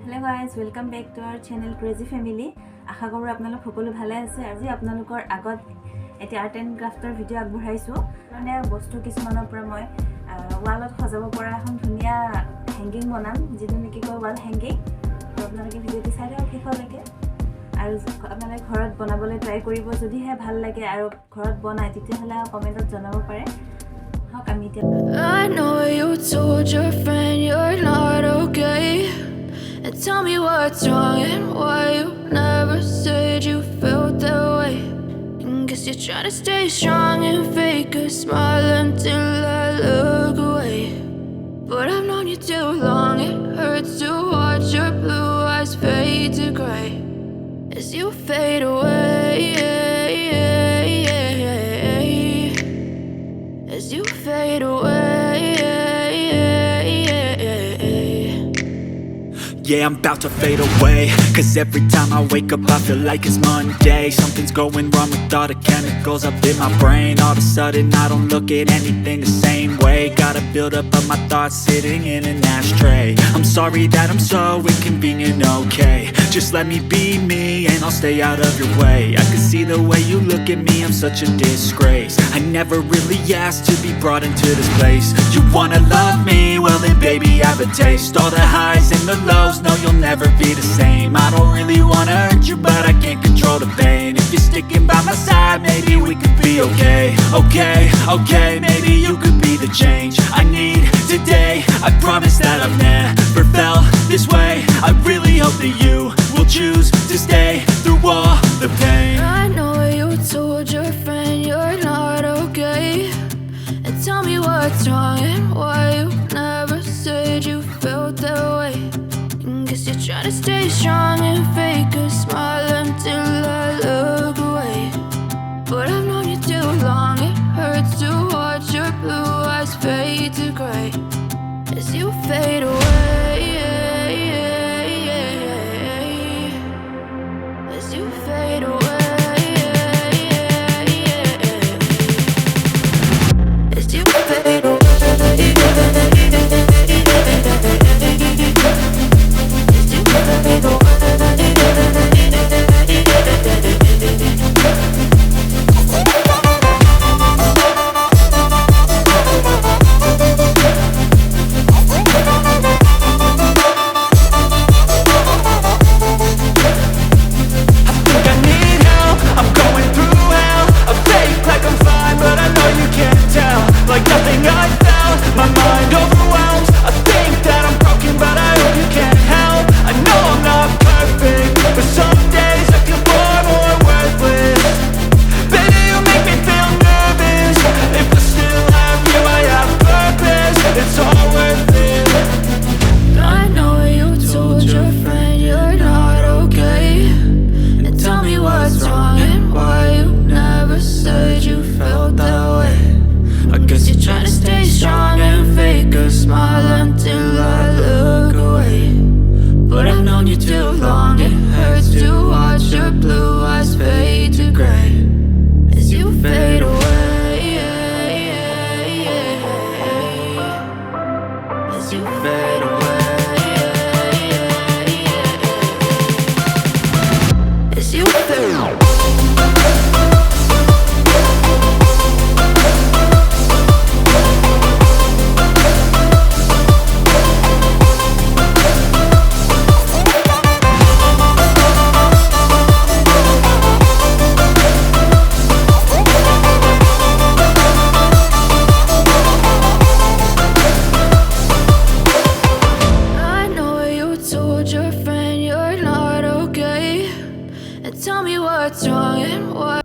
Hello guys, welcome back to our channel Crazy Family. আশা কৰো আপোনালোক সকলো ভালে আছে। আজি আপোনালোকৰ আগত এটি আৰ্ট এণ্ড ক্ৰাফটৰ ভিডিও আগবঢ়াইছো। মানে বস্তু কিছুমানৰ পৰা মই ওয়ালত সজাব পৰা এখন ধুনিয়া হ্যাঙ্গিং বনাম, যেটো নেকি কয় ওয়াল হ্যাঙ্গিং। তো আপোনালোকে ভিডিওটো চাই থাকক শেষলৈকে। আৰু আপোনালোকে ঘৰত বনাবলৈ ট্ৰাই কৰিব, যদিহে ভাল লাগে আৰু ঘৰত বনাই তেতিয়াহলে কমেন্টত জনাব পাৰে। হক আমি এতিয়া I know you told your friend you're not okay. And tell me what's wrong and why you never said you felt that way. And guess you're trying to stay strong and fake a smile until I look away. But I've known you too long, it hurts to watch your blue eyes fade to gray as you fade away. As you fade away. Yeah, I'm about to fade away. Cause every time I wake up I feel like it's Monday. Something's going wrong with all the chemicals up in my brain. All of a sudden I don't look at anything the same way. Gotta build up of my thoughts sitting in an ashtray. I'm sorry that I'm so inconvenient, okay. Just let me be me and I'll stay out of your way. I can see the way you look at me, I'm such a disgrace. I never really asked to be brought into this place. You wanna love me? Well then baby have a taste. All the highs and the lows, no you'll never be the same. I don't really wanna hurt you but I can't control the pain. If you're sticking by my side maybe we could be okay. Okay, maybe you could be the change I need today. I promise that I've never felt this way. I really hope that you will choose to stay through all the pain. I know you told your friend you're not okay. And tell me what's wrong and why you never said you felt that way. And guess you're trying to stay strong and fake a smile until I look away. But I've known you too long, it hurts to watch your blue eyes fade to gray as you fade away. As you fade away. As you fade away. Tell me what's wrong and why